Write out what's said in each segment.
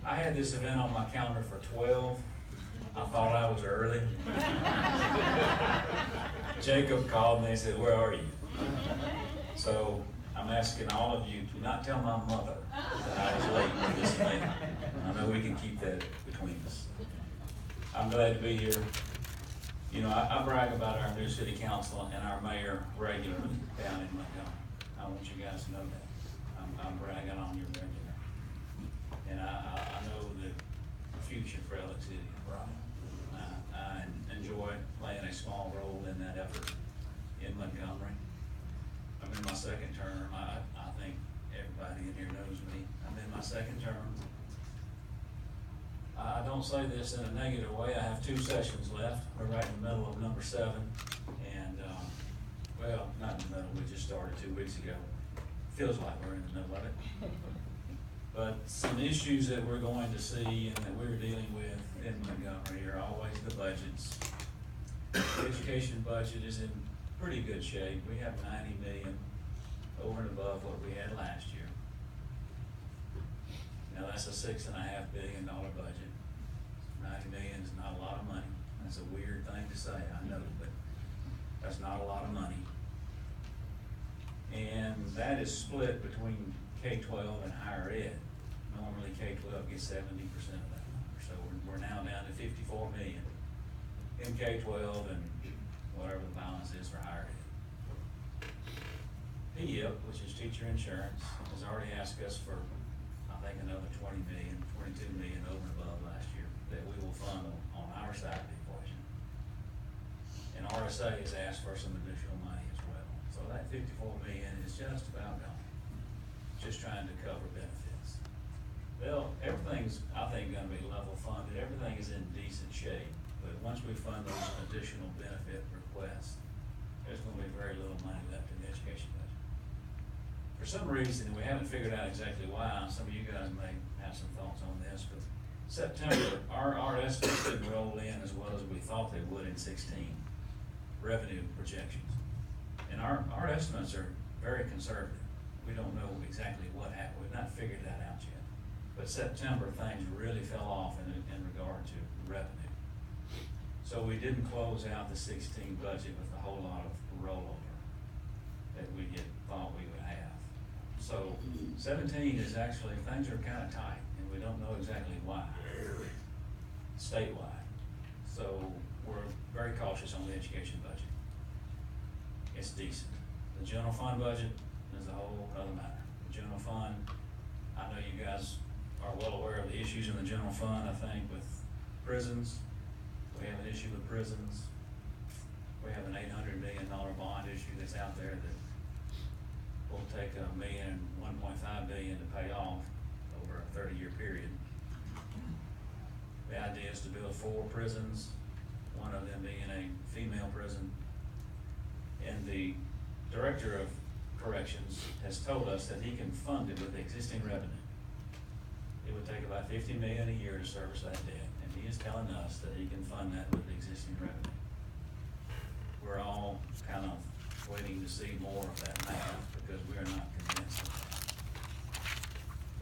I had this event on my calendar for 12. I thought I was early. Jacob called me and said, "Where are you?" So I'm asking all of you to not tell my mother that I was late for this event. I know we can keep that between us. I'm glad to be here. You know, I brag about our new city council and our mayor regularly down in Montgomery. I want you guys to know that. I'm bragging on you regularly. And I know the future for Alex City is bright. I enjoy playing a small role in that effort in Montgomery. I'm in my second term. I think everybody in here knows me. I'm in my second term. I don't say this in a negative way. I have 2 sessions left. We're right in the middle of number 7. And, well, not in the middle, we just started 2 weeks ago. Feels like we're in the middle of it. But some issues that we're going to see and that we're dealing with in Montgomery are always the budgets. The education budget is in pretty good shape. We have 90 million over and above what we had last year. Now that's a $6.5 billion budget. 90 million is not a lot of money. That's a weird thing to say, I know, but that's not a lot of money. And that is split between K-12 and higher ed. Normally K-12 gets 70% of that number. So we're now down to 54 million in K-12 and whatever the balance is for higher ed. PEP, which is teacher insurance, has already asked us for, I think, another 20 million, 22 million over and above last year that we will fund on our side of the equation. And RSA has asked for some additional money as well. So that 54 million is just about gone. Just trying to cover benefits. Well, everything's, I think, gonna be level funded. Everything is in decent shape. But once we fund those additional benefit requests, there's gonna be very little money left in the education budget. For some reason, we haven't figured out exactly why. Some of you guys may have some thoughts on this, but September, our estimates didn't roll in as well as we thought they would in 16 revenue projections. And our estimates are very conservative. We don't know exactly what happened. We've not figured that out yet. But September, things really fell off in regard to revenue. So we didn't close out the 16 budget with a whole lot of rollover that we had thought we would have. So 17 is actually, things are kind of tight and we don't know exactly why, statewide. So we're very cautious on the education budget. It's decent. The general fund budget is a whole other matter. The general fund, I know you guys are well aware of the issues in the general fund, I think, with prisons. We have an issue with prisons. We have an $800 million bond issue that's out there that will take $1.5 billion to pay off over a 30-year period. The idea is to build 4 prisons, one of them being a female prison. And the director of corrections has told us that he can fund it with existing revenue. It would take about $50 million a year to service that debt, and he is telling us that he can fund that with existing revenue. We're all kind of waiting to see more of that math because we are not convinced of that.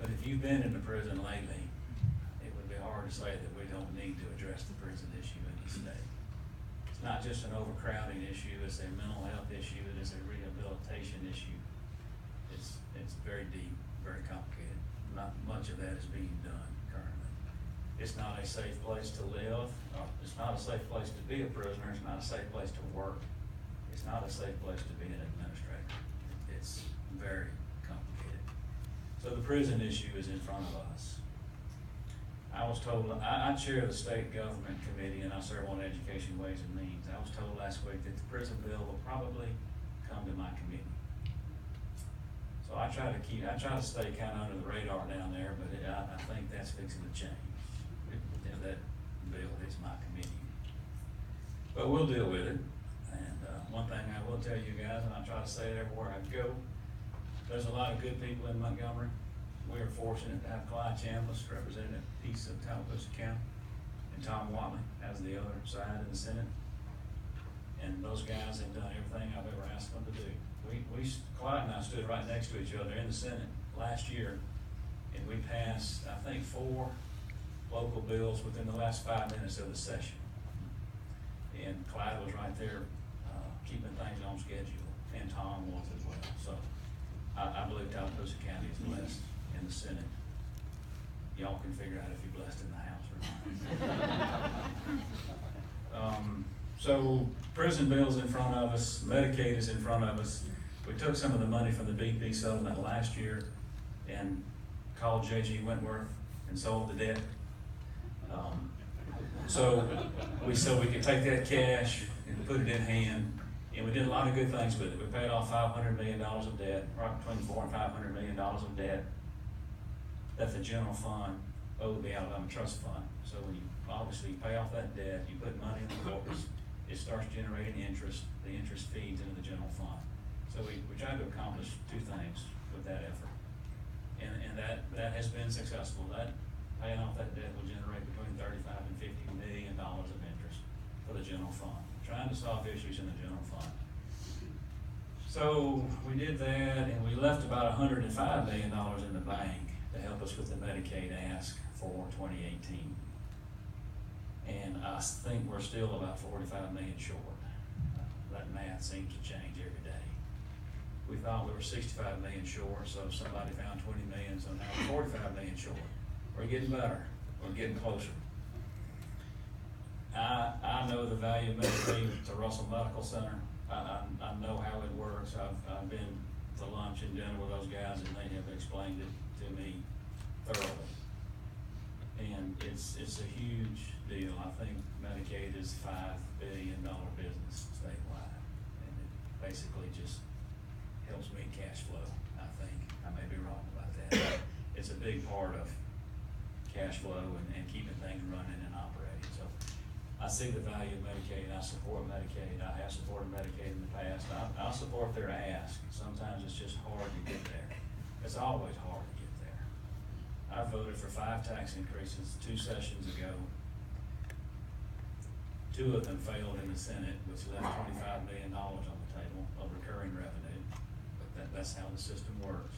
But if you've been in the prison lately, it would be hard to say that we don't need to address the prison issue in this state. It's not just an overcrowding issue, it's a mental health issue, it is a rehabilitation issue. It's very deep, very complicated. Not much of that is being done currently. It's not a safe place to live. It's not a safe place to be a prisoner. It's not a safe place to work. It's not a safe place to be an administrator. It's very complicated. So the prison issue is in front of us. I was told, I chair the state government committee and I serve on education, ways and means. I was told last week that the prison bill will probably come to my committee. So I try to stay kind of under the radar down there, but I think that's fixing to change. That bill hits my committee. But we'll deal with it. And one thing I will tell you guys, and I try to say it everywhere I go, there's a lot of good people in Montgomery. We are fortunate to have Clyde Chambliss representing a piece of Tallahassee County, and Tom Watley as the other side in the Senate. And those guys have done everything I've ever asked them to do. Clyde and I stood right next to each other in the Senate last year, and we passed, I think, 4 local bills within the last 5 minutes of the session. And Clyde was right there, keeping things on schedule, and Tom was as well. So I believe Tallapoosa County is blessed in the Senate. Y'all can figure out if you're blessed in the House or not. So prison bill's in front of us, Medicaid is in front of us. We took some of the money from the BP settlement last year and called J.G. Wentworth and sold the debt. So we could take that cash and put it in hand, and we did a lot of good things with it. We paid off $500 million of debt, right between $400 and $500 million of debt that the general fund owed the Alabama Trust Fund. So when you obviously pay off that debt, you put money in the corpus, it starts generating interest, the interest feeds into the general fund. So we tried to accomplish two things with that effort. And that has been successful. That paying off that debt will generate between $35 and $50 million of interest for the general fund, trying to solve issues in the general fund. So we did that, and we left about $105 million in the bank to help us with the Medicaid ask for 2018. And I think we're still about 45 million short. That math seems to change every day. We thought we were 65 million short, so somebody found 20 million, so now we're 45 million short. We're getting better, we're getting closer. I know the value of Medicaid to Russell Medical Center. I know how it works. I've been to lunch and dinner with those guys, and they have explained it to me thoroughly. And it's a huge deal. I think Medicaid is a $5 billion business statewide, and it basically just helps me cash flow. I think I may be wrong about that. It's a big part of cash flow and keeping things running and operating. So I see the value of Medicaid. I support Medicaid. I have supported Medicaid in the past. I'll support their ask. Sometimes it's just hard to get there. It's always hard to get there. I voted for 5 tax increases 2 sessions ago. 2 of them failed in the Senate, which left $25 million on the table of recurring revenue. But that's how the system works.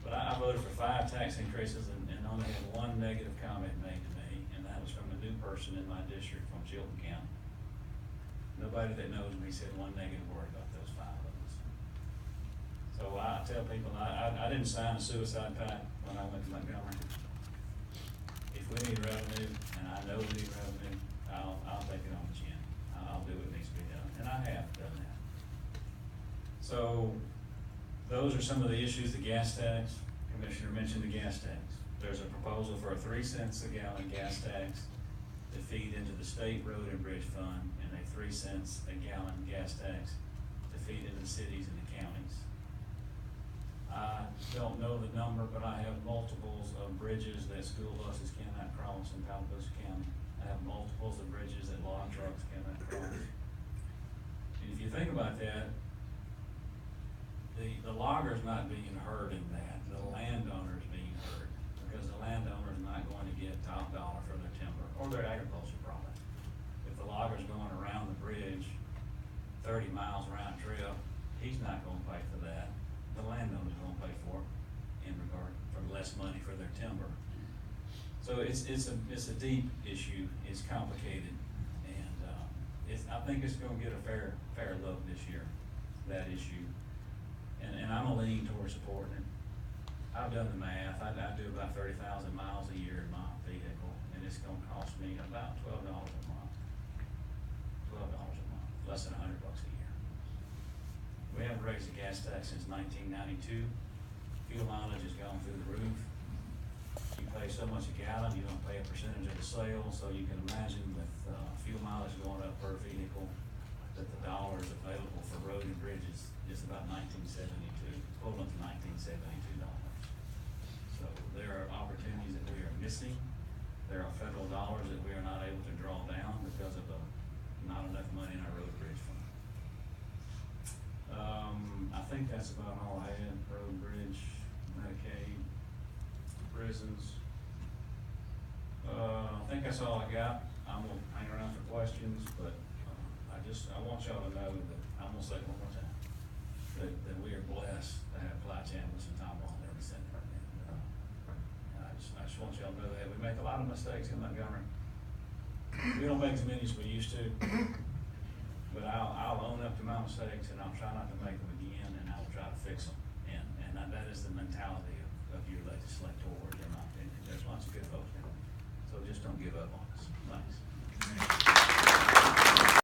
But I voted for 5 tax increases and only had 1 negative comment made to me, and that was from a new person in my district from Chilton County. Nobody that knows me said 1 negative word about those 5 of us. So I tell people, I didn't sign a suicide pact when I went to Montgomery. If we need revenue, and I know we need revenue, I'll take it on the chin. I'll do what needs to be done, and I have done that. So those are some of the issues. The gas tax, Commissioner mentioned the gas tax. There's a proposal for a 3 cents a gallon gas tax to feed into the state road and bridge fund, and a 3 cents a gallon gas tax to feed into the cities and the counties. I don't know the number, but I have multiples of bridges that school buses cannot cross in Tallapoosa County. I have multiples of bridges that log trucks cannot cross. And if you think about that, the logger's not being hurt in that, the landowner's being hurt, because the landowner's not going to get top dollar for their timber or their agriculture product. If the logger's going around the bridge 30 miles round trip, he's not gonna pay for that. The landowner's gonna pay for it in regard for less money for their timber. So it's a deep issue, it's complicated, and I think it's gonna get a fair look this year, that issue. And I'm gonna lean towards supporting it. I've done the math. I do about 30,000 miles a year in my vehicle, and it's gonna cost me about $12 a month. $12 a month, less than $100 a year. We haven't raised the gas tax since 1992. Fuel mileage has gone through the roof. You pay so much a gallon, you don't pay a percentage of the sale, so you can imagine with fuel mileage going up per vehicle, that the dollars available for road and bridges is about 1972, equivalent to $1972. So there are opportunities that we are missing. There are federal dollars that we are not able to draw down because of not enough money in our road and bridge fund. I think that's about all I had. Road, bridge, Medicaid, prisons. I think that's all I got. I'm gonna hang around for questions, but I want y'all to know that, I'm gonna say it one more time, that we are blessed to have Clyde Chambliss and Tom Walton in the Senate. And I just want y'all to know that. We make a lot of mistakes in Montgomery. We don't make as many as we used to, but I'll own up to my mistakes, and I'll try not to make them again, and I'll try to